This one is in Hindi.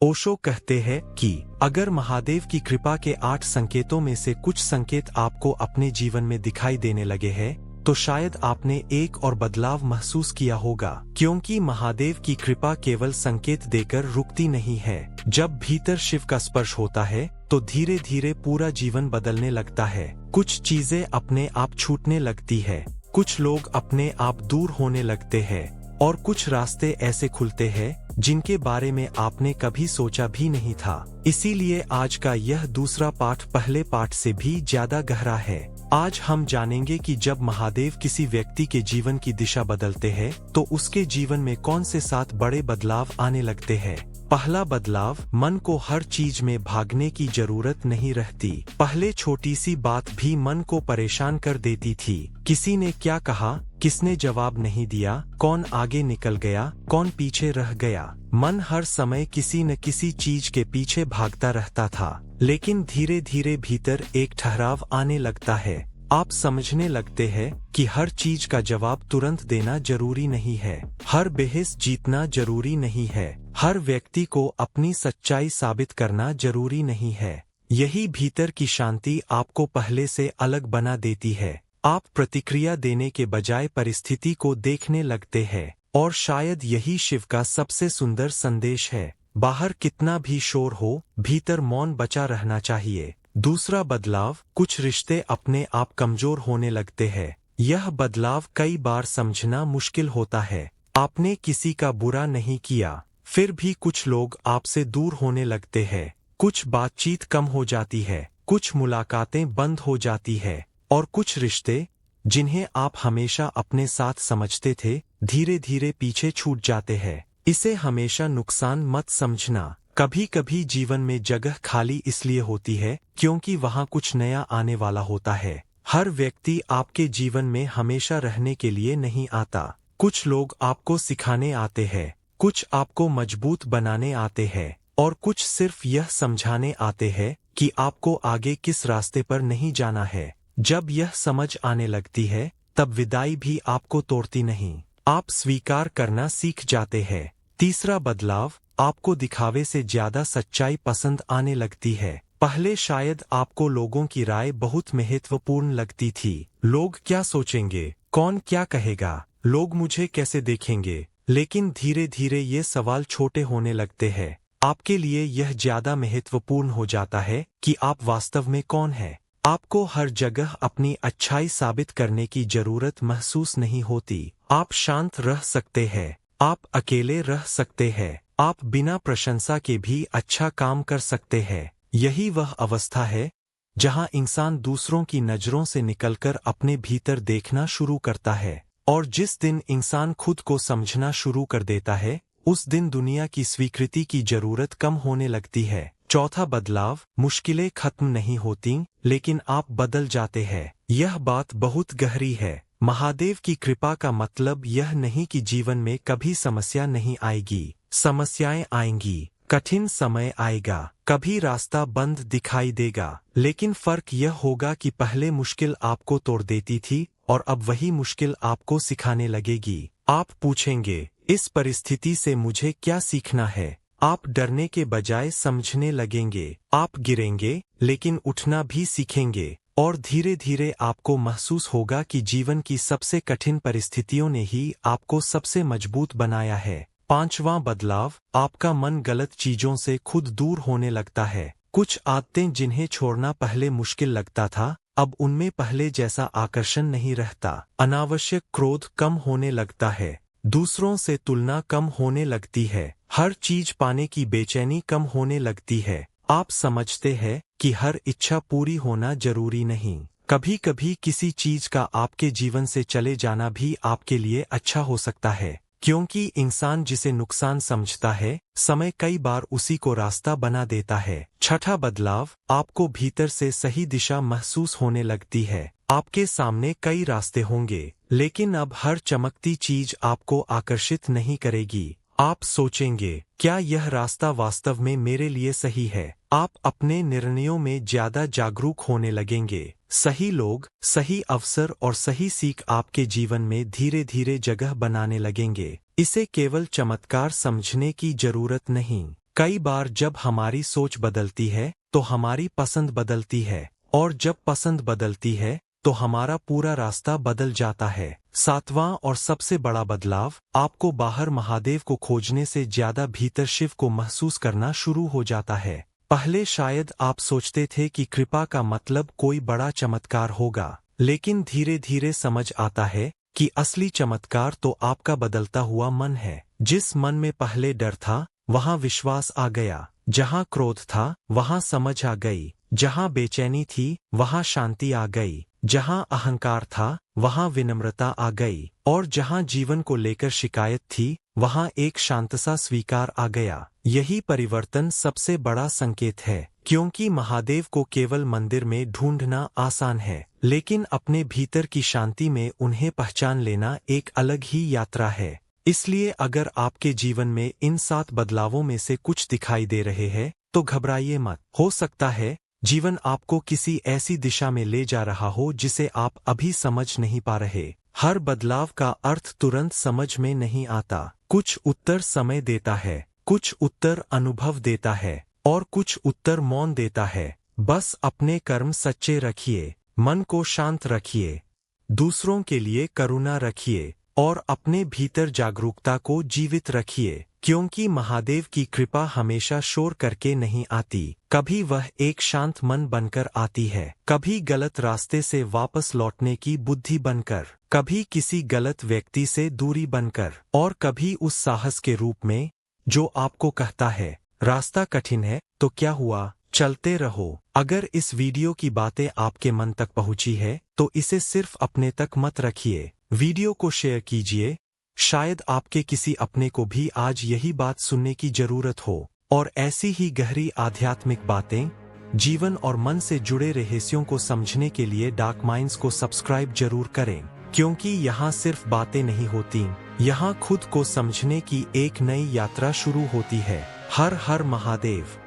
ओशो कहते हैं कि अगर महादेव की कृपा के 8 संकेतों में से कुछ संकेत आपको अपने जीवन में दिखाई देने लगे हैं, तो शायद आपने एक और बदलाव महसूस किया होगा, क्योंकि महादेव की कृपा केवल संकेत देकर रुकती नहीं है। जब भीतर शिव का स्पर्श होता है, तो धीरे धीरे पूरा जीवन बदलने लगता है। कुछ चीजें अपने आप छूटने लगती है, कुछ लोग अपने आप दूर होने लगते हैं, और कुछ रास्ते ऐसे खुलते हैं जिनके बारे में आपने कभी सोचा भी नहीं था। इसीलिए आज का यह दूसरा पाठ पहले पाठ से भी ज्यादा गहरा है। आज हम जानेंगे कि जब महादेव किसी व्यक्ति के जीवन की दिशा बदलते हैं, तो उसके जीवन में कौन से 7 बड़े बदलाव आने लगते हैं। पहला बदलाव, मन को हर चीज में भागने की जरूरत नहीं रहती। पहले छोटी सी बात भी मन को परेशान कर देती थी। किसी ने क्या कहा, किसने जवाब नहीं दिया, कौन आगे निकल गया, कौन पीछे रह गया। मन हर समय किसी न किसी चीज के पीछे भागता रहता था। लेकिन धीरे धीरे भीतर एक ठहराव आने लगता है। आप समझने लगते हैं कि हर चीज का जवाब तुरंत देना जरूरी नहीं है, हर बहस जीतना जरूरी नहीं है, हर व्यक्ति को अपनी सच्चाई साबित करना जरूरी नहीं है। यही भीतर की शांति आपको पहले से अलग बना देती है। आप प्रतिक्रिया देने के बजाय परिस्थिति को देखने लगते हैं, और शायद यही शिव का सबसे सुंदर संदेश है। बाहर कितना भी शोर हो, भीतर मौन बचा रहना चाहिए। दूसरा बदलाव, कुछ रिश्ते अपने आप कमजोर होने लगते हैं। यह बदलाव कई बार समझना मुश्किल होता है। आपने किसी का बुरा नहीं किया, फिर भी कुछ लोग आपसे दूर होने लगते हैं। कुछ बातचीत कम हो जाती है, कुछ मुलाकातें बंद हो जाती है, और कुछ रिश्ते जिन्हें आप हमेशा अपने साथ समझते थे, धीरे धीरे पीछे छूट जाते हैं। इसे हमेशा नुकसान मत समझना। कभी कभी जीवन में जगह खाली इसलिए होती है क्योंकि वहाँ कुछ नया आने वाला होता है। हर व्यक्ति आपके जीवन में हमेशा रहने के लिए नहीं आता। कुछ लोग आपको सिखाने आते हैं, कुछ आपको मजबूत बनाने आते हैं, और कुछ सिर्फ यह समझाने आते हैं कि आपको आगे किस रास्ते पर नहीं जाना है। जब यह समझ आने लगती है, तब विदाई भी आपको तोड़ती नहीं। आप स्वीकार करना सीख जाते हैं। तीसरा बदलाव, आपको दिखावे से ज्यादा सच्चाई पसंद आने लगती है। पहले शायद आपको लोगों की राय बहुत महत्वपूर्ण लगती थी। लोग क्या सोचेंगे, कौन क्या कहेगा, लोग मुझे कैसे देखेंगे। लेकिन धीरे धीरे ये सवाल छोटे होने लगते हैं। आपके लिए यह ज्यादा महत्वपूर्ण हो जाता है कि आप वास्तव में कौन हैं। आपको हर जगह अपनी अच्छाई साबित करने की जरूरत महसूस नहीं होती। आप शांत रह सकते हैं, आप अकेले रह सकते हैं, आप बिना प्रशंसा के भी अच्छा काम कर सकते हैं। यही वह अवस्था है जहां इंसान दूसरों की नजरों से निकलकर अपने भीतर देखना शुरू करता है। और जिस दिन इंसान खुद को समझना शुरू कर देता है, उस दिन दुनिया की स्वीकृति की जरूरत कम होने लगती है। चौथा बदलाव, मुश्किलें खत्म नहीं होती, लेकिन आप बदल जाते हैं। यह बात बहुत गहरी है। महादेव की कृपा का मतलब यह नहीं कि जीवन में कभी समस्या नहीं आएगी। समस्याएं आएंगी, कठिन समय आएगा, कभी रास्ता बंद दिखाई देगा, लेकिन फर्क यह होगा कि पहले मुश्किल आपको तोड़ देती थी, और अब वही मुश्किल आपको सिखाने लगेगी। आप पूछेंगे, इस परिस्थिति से मुझे क्या सीखना है। आप डरने के बजाय समझने लगेंगे। आप गिरेंगे, लेकिन उठना भी सीखेंगे, और धीरे धीरे आपको महसूस होगा कि जीवन की सबसे कठिन परिस्थितियों ने ही आपको सबसे मजबूत बनाया है। पांचवां बदलाव, आपका मन गलत चीजों से खुद दूर होने लगता है। कुछ आदतें जिन्हें छोड़ना पहले मुश्किल लगता था, अब उनमें पहले जैसा आकर्षण नहीं रहता। अनावश्यक क्रोध कम होने लगता है, दूसरों से तुलना कम होने लगती है, हर चीज पाने की बेचैनी कम होने लगती है। आप समझते हैं कि हर इच्छा पूरी होना जरूरी नहीं। कभी कभी किसी चीज का आपके जीवन से चले जाना भी आपके लिए अच्छा हो सकता है, क्योंकि इंसान जिसे नुकसान समझता है, समय कई बार उसी को रास्ता बना देता है। छठा बदलाव, आपको भीतर से सही दिशा महसूस होने लगती है। आपके सामने कई रास्ते होंगे, लेकिन अब हर चमकती चीज आपको आकर्षित नहीं करेगी। आप सोचेंगे, क्या यह रास्ता वास्तव में मेरे लिए सही है। आप अपने निर्णयों में ज्यादा जागरूक होने लगेंगे। सही लोग, सही अवसर और सही सीख आपके जीवन में धीरे धीरे जगह बनाने लगेंगे। इसे केवल चमत्कार समझने की जरूरत नहीं, कई बार जब हमारी सोच बदलती है तो हमारी पसंद बदलती है, और जब पसंद बदलती है तो हमारा पूरा रास्ता बदल जाता है। 7वां और सबसे बड़ा बदलाव, आपको बाहर महादेव को खोजने से ज्यादा भीतर शिव को महसूस करना शुरू हो जाता है। पहले शायद आप सोचते थे कि कृपा का मतलब कोई बड़ा चमत्कार होगा, लेकिन धीरे धीरे समझ आता है कि असली चमत्कार तो आपका बदलता हुआ मन है। जिस मन में पहले डर था वहां विश्वास आ गया, जहां क्रोध था वहां समझ आ गई, जहां बेचैनी थी वहां शांति आ गई, जहां अहंकार था वहां विनम्रता आ गई, और जहां जीवन को लेकर शिकायत थी वहां एक शांतसा स्वीकार आ गया। यही परिवर्तन सबसे बड़ा संकेत है, क्योंकि महादेव को केवल मंदिर में ढूंढना आसान है, लेकिन अपने भीतर की शांति में उन्हें पहचान लेना एक अलग ही यात्रा है। इसलिए अगर आपके जीवन में इन 7 बदलावों में से कुछ दिखाई दे रहे हैं तो घबराइए मत। हो सकता है जीवन आपको किसी ऐसी दिशा में ले जा रहा हो जिसे आप अभी समझ नहीं पा रहे। हर बदलाव का अर्थ तुरंत समझ में नहीं आता। कुछ उत्तर समय देता है, कुछ उत्तर अनुभव देता है, और कुछ उत्तर मौन देता है। बस अपने कर्म सच्चे रखिए, मन को शांत रखिए, दूसरों के लिए करुणा रखिए, और अपने भीतर जागरूकता को जीवित रखिए, क्योंकि महादेव की कृपा हमेशा शोर करके नहीं आती। कभी वह एक शांत मन बनकर आती है, कभी गलत रास्ते से वापस लौटने की बुद्धि बनकर, कभी किसी गलत व्यक्ति से दूरी बनकर, और कभी उस साहस के रूप में जो आपको कहता है रास्ता कठिन है तो क्या हुआ, चलते रहो। अगर इस वीडियो की बातें आपके मन तक पहुंची है तो इसे सिर्फ अपने तक मत रखिए, वीडियो को शेयर कीजिए। शायद आपके किसी अपने को भी आज यही बात सुनने की जरूरत हो। और ऐसी ही गहरी आध्यात्मिक बातें, जीवन और मन से जुड़े रहस्यों को समझने के लिए डार्क माइंड्स को सब्सक्राइब जरूर करें, क्योंकि यहाँ सिर्फ बातें नहीं होती, यहाँ खुद को समझने की एक नई यात्रा शुरू होती है। हर हर महादेव।